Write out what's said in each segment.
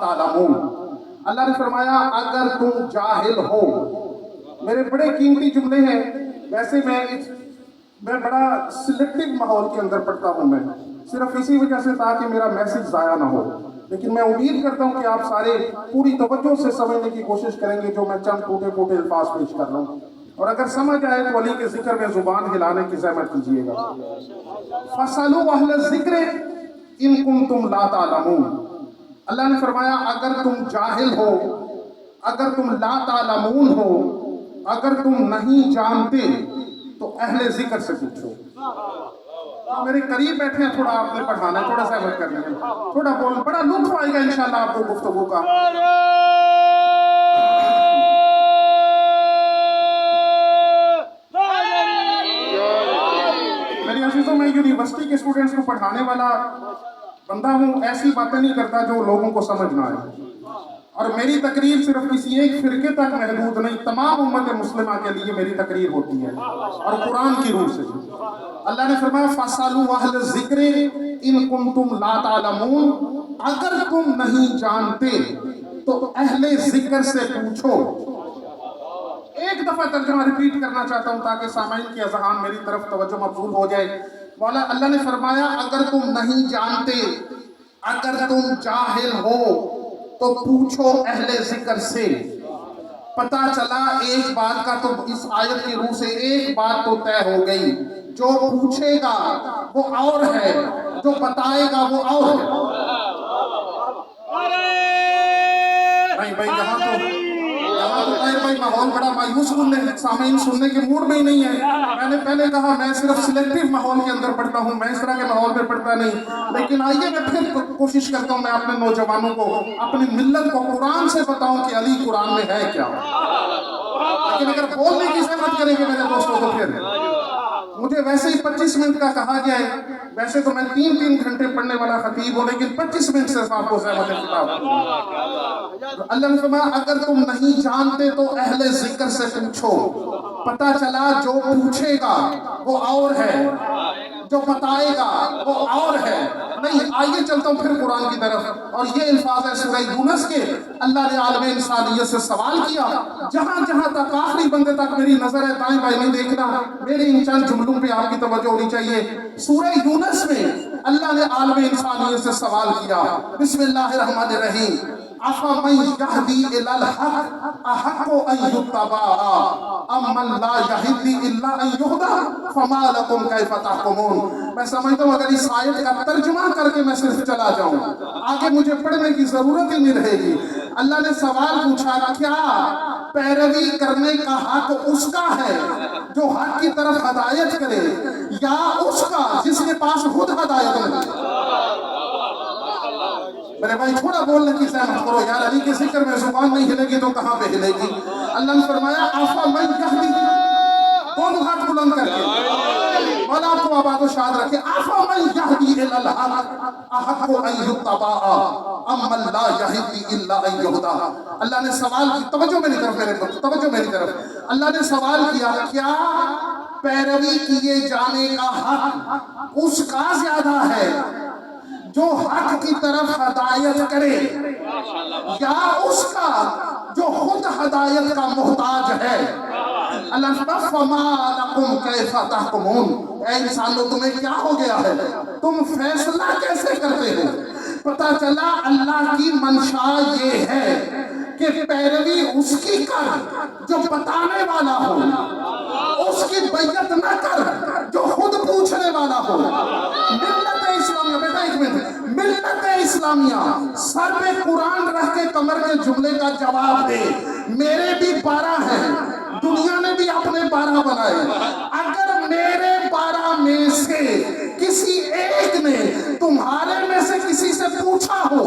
तालमून। अल्लाह ने फरमाया अगर तुम जाहिल हो। मेरे बड़े कीमती जुमले हैं। वैसे मैं बड़ा सिलेक्टिव माहौल के अंदर पढ़ता हूँ, मैं सिर्फ इसी वजह से ताकि मेरा मैसेज ज़ाया ना हो, लेकिन मैं उम्मीद करता हूँ कि आप सारे पूरी तवज्जो से समझने की कोशिश करेंगे जो मैं चंद टूटे फूटे अल्फाज पेश कर रहा हूँ, और अगर समझ आए तो अली के जिक्र में जुबान हिलाने की ज़हमत कीजिएगा। फसलू अहल ज़िक्र इन कुंतुम ला तालमून। अल्लाह ने फरमाया अगर तुम जाहिल हो, अगर तुम ला तालमून हो, अगर तुम नहीं जानते तो अहले जिक्र से पूछो। तो मेरे करीब बैठे हैं, थोड़ा आपने पढ़ाना है, थोड़ा सहमत करना है, थोड़ा बोल, बड़ा लुत्फ आएगा इंशाल्लाह आपको गुफ्तगू का। मेरी अजीजों, मैं यूनिवर्सिटी के स्टूडेंट्स को पढ़ाने वाला बंदा हूँ, ऐसी बातें नहीं करता जो लोगों को समझ ना आए। और मेरी तकरीर सिर्फ किसी एक फिरके तक महदूद नहीं, तमाम उम्मत मुस्लिमा के लिए मेरी तकरीर होती है, और कुरान की रूह से। अल्लाह ने फरमाया फसलू अहल ज़िक्र इन कुंतुम ला तालमून, अगर तुम नहीं जानते तो अहले ज़िक्र से पूछो। एक दफा तर्जुमा रिपीट करना चाहता हूँ ताकि सामाइन की अज़हान मेरी तरफ तवज्जो मबज़ूल हो जाए। मौला अल्लाह ने फरमाया अगर तुम नहीं जानते, अगर तुम जाहिल हो तो पूछो अहले जिक्र से। पता चला एक बात का तो इस आयत की रूह से एक बात तो तय हो गई, जो पूछेगा वो और है, जो बताएगा वो और है। भाई यहाँ तो भाई माहौल बड़ा मायूस सामीन सुनने के मूड में ही नहीं है। मैंने पहले कहा मैं सिर्फ सिलेक्टिव माहौल के अंदर पढ़ता हूँ, मैं इस तरह के माहौल में पढ़ता नहीं, लेकिन आइए मैं फिर कोशिश करता हूँ मैं अपने नौजवानों को, अपनी मिल्लत को कुरान से बताऊं कि अली कुरान में है क्या। लेकिन अगर बोलने की सहमत करेंगे मेरे दोस्तों तो फिर मुझे वैसे ही 25 मिनट का कहा गया है। वैसे तो मैं 3-3 घंटे पढ़ने वाला खतीब हूँ, लेकिन 25 मिनट सिर्फ आपको सहमत किताब। अल्लाह ने फरमाया अगर तुम नहीं जानते तो अहले जिक्र से पूछो। पता चला जो पूछेगा वो और है, जो बताएगा वो और है। नहीं, आइए चलता हूँ फिर कुरान की तरफ, और ये अल्फाज है सूरह यूनुस के। अल्लाह ने आलम इंसानियत से सवाल किया, जहां जहां तक आखिरी बंदे तक मेरी नजर है, दाएं बाएं नहीं देखना, मेरे इन चंद जुमलों पे आपकी तवज्जो होनी चाहिए। सूरह यूनुस में अल्लाह ने आलम इंसानियत से सवाल किया, बिस्मिल्लाहिर्रहमानिर्रहीम, अफमन यहदी इलल हक अहक्कु अन युत्तबा अम्मन ला यहदी इल्ला अन युहदा फमा लकुम कैफ तहकुमून। मैं समझता हूँ अगर इस आयत का तर्जुमा करके मैं सिर्फ चला जाऊं, आगे मुझे पढ़ने की जरूरत ही नहीं रहेगी। अल्लाह ने सवाल पूछा, क्या पैरवी करने का हक उसका है जो हक की तरफ हदायत करे, या उसका जिसके पास खुद हदायत नहीं? मेरे भाई थोड़ा बोलने की सहमत करो यार, अली के जिक्र में जुबान नहीं हिलेगी तो कहाँ पे हिलेगी। अल्लाह ने फरमाया अफमन यहदी, दोनों हाथ बुलंद करके मौला आपको आबाद शाद रखे, अफमन यहदी इलल हक अहक्कु अन युत्तबा अम्मन ला यहदी इल्ला अन युहदा। अल्लाह ने सवाल की, तवज्जो मेरी तरफ, मेरे दोस्त तवज्जो मेरी तरफ। अल्लाह ने सवाल किया, क्या पैरवी किए जाने का हक उसका ज्यादा है जो हक की तरफ हदायत करे, या उसका जो खुद हदायत का मोहताज है? अल्लाह फमा लकुम कैफ तहकुमून, ऐ इंसानों तुम्हें क्या हो गया है, तुम फैसला कैसे करते हो? पता चला अल्लाह की मंशा ये है कि पैरवी उसकी कर जो बताने वाला हो, उसकी बैयत न कर जो खुद पूछने वाला हो। मिल्लत इस्लामिया, बेटा एक मिनट, मिल्लत इस्लामिया सर पे कुरान रख के कमर के जुमले का जवाब दे। मेरे भी 12 हैं, दुनिया ने भी अपने 12 बनाए। अगर मेरे 12 में से किसी एक ने तुम्हारे में से किसी से पूछा हो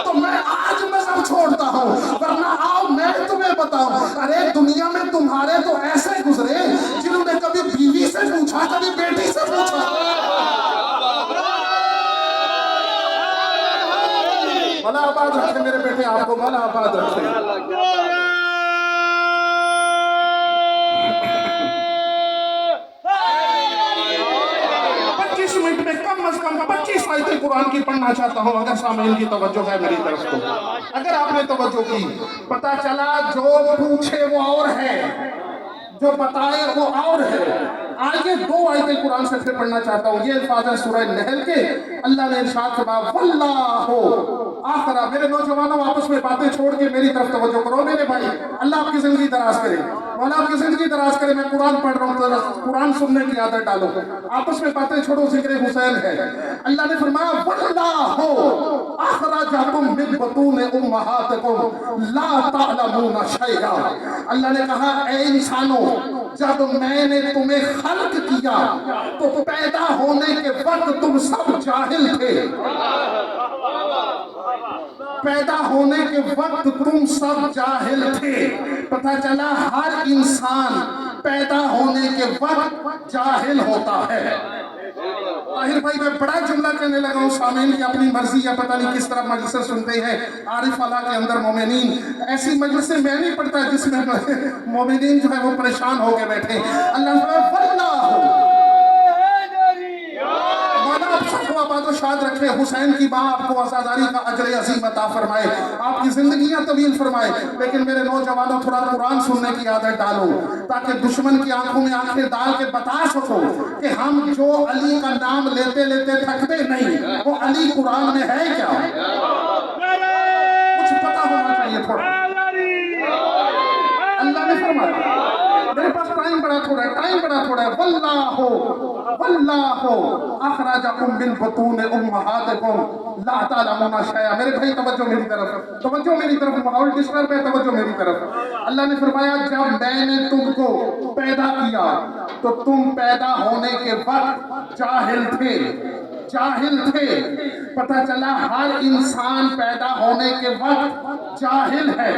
तो मैं आज मजहब छोड़ता हूँ, वरना आओ मैं तुम्हें बताऊं। अरे दुनिया में तुम्हारे तो ऐसे गुजरे जिन्होंने कभी बीवी से पूछा, कभी बेटी से पूछा। भला आबाद रखे मेरे बेटे, आपको भला आबाद रखे। 25 मिनट में कम अज कम 25 आयतें कुरान की पढ़ना चाहता हूँ, अगर सामईन की तवज्जो है मेरी तरफ तो। अगर आपने तवज्जो की, पता चला जो पूछे वो और है, जो बताए वो और है। आगे 2 आयतें कुरान से फिर पढ़ना चाहता हूँ। ये अल्फाज है सूरह नहल के। अल्लाह ने इरशाद फरमाया वल्लाहु आखिरा। मेरे नौजवानों, आपस में बातें छोड़ के मेरी तरफ तवज्जो करो मेरे भाई। अल्लाह आपकी जिंदगी दराज करे, मौला आपकी जिंदगी दराज करे। मैं कुरान पढ़ रहा हूँ, कुरान सुनने की आदत डालो। आपस में बातें छोड़ो, जिक्र हुसैन है। अल्लाह ने फरमाया वल्लाहु अखरजकुम मिन बुतून उम्महातिकुम ला तअलमूना शैआ। अल्लाह ने कहा ऐ इंसानों, जब मैंने तुम्हें खल्क किया तो पैदा होने के वक्त तुम सब जाहिल थे। पैदा होने के वक्त तुम सब जाहिल थे। पता चला हर इंसान पैदा होने के वक्त जाहिल होता है। ताहिर भाई, मैं बड़ा जुमला कहने लगा हूँ, सामीन की अपनी मर्जी या पता नहीं किस तरह मजलिसें सुनते हैं। आरिफ अल्लाह के अंदर मोमिनीन, ऐसी मजलिसें मैं नहीं पढ़ता जिसमें मोमिनीन जो है वो परेशान होके बैठे। अल्लाह शाद रखे, हुसैन की माँ आपको आज़ादारी का अजर अज़ीम अता फरमाए, आपकी जिंदगियां तवील फरमाए। लेकिन मेरे नौजवानों, थोड़ा कुरान सुनने की आदत डालो, ताकि दुश्मन की आंखों में आंखें डाल के बता सको कि हम जो अली का नाम लेते लेते थकते नहीं, वो अली कुरान में है क्या? कुछ पता होना चाहिए थोड़ा। अल्लाह ने फरमाया, मेरे पास टाइम बड़ा थोड़ा है। वल्लाहु अखरजकुम मिन बुतून उम्महातिकुम ला तअलमूना शैआ। मेरे भाई तवज्जो मेरी तरफ, माहौल डिस्टर्ब है, तवज्जो मेरी तरफ। अल्लाह ने फरमाया जब मैंने तुमको पैदा किया तो तुम पैदा होने के वक्त जाहिल थे। पता चला हर इंसान पैदा होने के वक्त जाहिल है।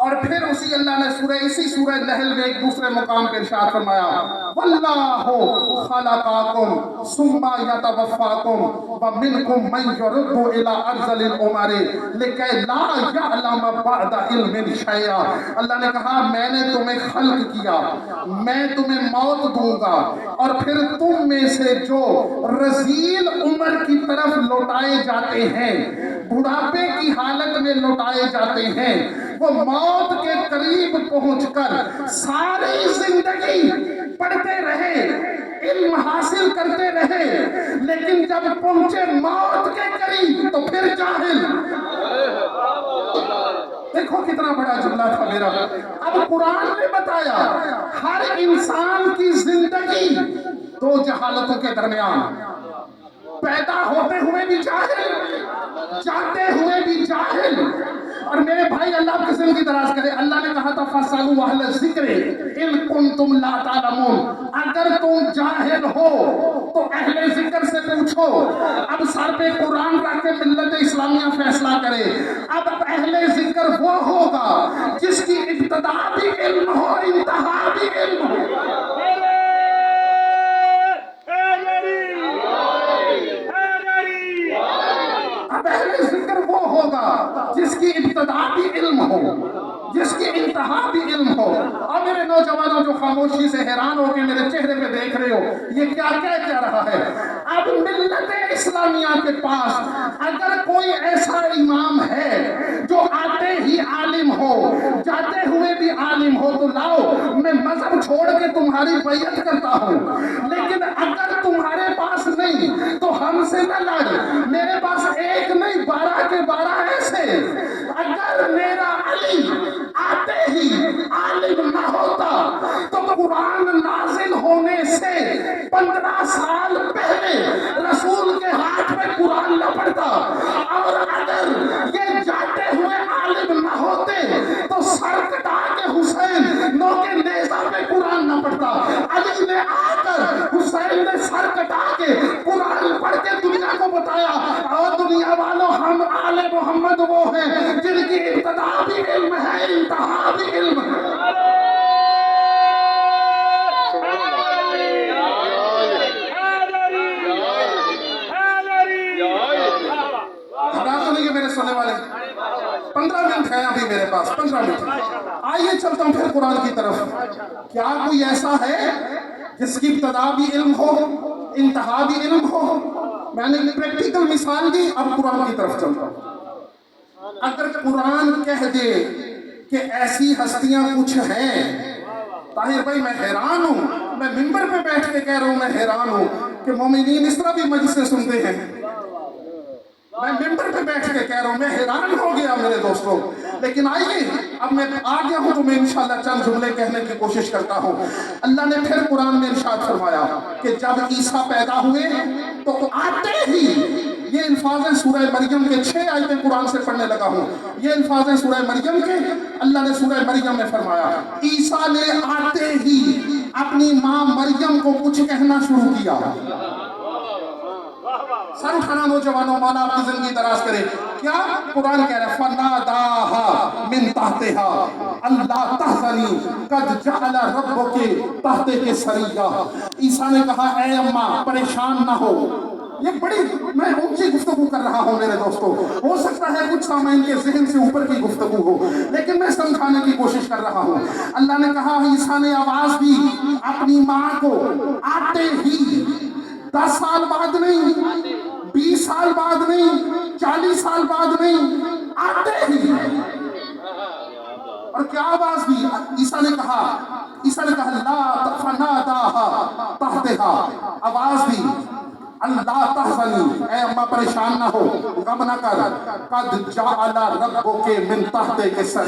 और फिर उसी अल्लाह ने इसी सूरह नहल में एक दूसरे मुकाम पे इरशाद फरमाया वल्लाहु खलकाकुम सुम्मा यतवफ्फाकुम व मिनकुम मन युरद्दु इला अर्ज़लिल उमरि लिकै ला यअलम बअद इल्मिन शैआ। अल्लाह ने कहा मैंने तुम्हें खल्क किया, मैं तुम्हें मौत दूंगा, और फिर तुम में से जो रजील उम्र की तरफ लौटाए जाते हैं, बुढ़ापे की हालत में लौटाए जाते हैं, वो मौत के करीब पहुंचकर सारी जिंदगी पढ़ते रहे, इल्म हासिल करते रहे, लेकिन जब पहुंचे मौत के करीब तो फिर जाहिल। देखो कितना बड़ा जुमला था मेरा। अब कुरान ने बताया हर इंसान की जिंदगी 2 जहालतों के दरमियान, पैदा होते हुए भी जाहिल, जाते हुए भी जाहिल। और मेरे भाई, अल्लाह आपकी जिंदगी दराज करे। अल्लाह ने कहा था फस्अलू अहल ज़िक्र इन कुंतुम ला तालमून, अगर तुम जाहिल हो तो अहले जिक्र से पूछो। अब सर पे कुरान रख के मिल्लत इस्लामिया फैसला करे। अब अहले जिक्र वो होगा जिसकी इब्तिदा भी इल्म हो, इंतहा भी इल्म हो। अब अहले जिक्र वो होगा जिसकी इब्तिदा भी इल्म हो, जिसकी इंतहा भी इल्म हो। और मेरे नौजवानों जो खामोशी से हैरान हो के मेरे चेहरे पे देख रहे हो, ये क्या रहा है। अब मिल्लत इस्लामिया के पास अगर कोई ऐसा इमाम है जो आते ही आलिम हो, जाते हुए भी आलिम हो, तो लाओ, मैं मजहब छोड़ के तुम्हारी बैयत करता हूँ। लेकिन अगर तुम्हारे पास नहीं तो हमसे न लड़। मेरे पास एक नहीं 12 के 12 ऐसे। अगर मेरा अली आते ही आलिम न होता तो कुरान नाजिल होने से 15 साल पहले रसूल के हाथ में कुरान न पड़ता। और अगर ये जाते हुए आलिम न होते तो सर कटा के हुसैन नो के नेज़ा में कुरान न पड़ता। अली ने आकर हुसैन ने सर कटा के कुरान पढ़ के दुनिया को बताया, और दुनिया वालों, हम आले मोहम्मद वो हैं जिनकी इब्तिदा भी इल्म है, इंतहा भी इल्म है। मेरे सुनने वाले 15 मिनट है अभी मेरे पास, 15 मिनट। आइए चलता हूं फिर कुरान की तरफ। क्या कोई ऐसा है जिसकी इब्तिदा भी इल्म हो, इंतहा भी इल्म हो। मैंने प्रैक्टिकल मिसाल दी, अब कुरान की तरफ चलता हूँ। अगर कुरान कह दे कि ऐसी हस्तियां कुछ हैं, ताहिर भाई मैं हैरान हूँ, मैं मिंबर पे बैठ के कह रहा हूँ, मैं हैरान हूँ कि मोमिनीन इस तरह भी मजलिसें सुनते हैं। मैं मिंबर पे बैठ के कह रहा हूँ, मैं हैरान हो गया मेरे दोस्तों। लेकिन आइए, अब मैं आ गया हूँ तो मैं इंशाल्लाह चंद जुमले कहने की कोशिश करता हूँ। अल्लाह ने फिर कुरान में इरशाद फरमाया कि जब ईसा पैदा हुए तो आते ही, ये अल्फाज हैं सूरह मरियम के, 6 आयतें कुरान से पढ़ने लगा हूँ, ये अल्फाज हैं सूरह मरियम के। अल्लाह ने सूरह मरियम में फरमाया, ईसा ने आते ही अपनी माँ मरियम को कुछ कहना शुरू किया। सर उठाना नौजवानों, मौला आपकी जिंदगी दराज करे। क्या कुरान कह रहा है, फनादाहा मिन ताहतिहा अल्लाह तहज़नी कद जअला रब्बुके तहतिके सरिया। ईसा ने कहा, ऐ अम्मा परेशान ना हो। ये बड़ी, मैं ऊंची गुफ्तगू कर रहा हूँ मेरे दोस्तों, हो सकता है कुछ सामाइन के ज़हन से ऊपर की गुफ्तगू हो, लेकिन मैं समझाने की कोशिश कर रहा हूँ। अल्लाह ने कहा, ईसा ने आवाज दी अपनी माँ को आते ही, 10 साल बाद नहीं, 20 साल बाद नहीं, 40 साल बाद नहीं, आते ही। और क्या आवाज दी? ईसा ने कहा ला फनादाहा तहतिहा, आवाज दी अल्लाह तहज़नी, ऐ अम्मा परेशान ना हो, गम ना कर, कद जअला रब्बुके मिन तहतिके सरिया।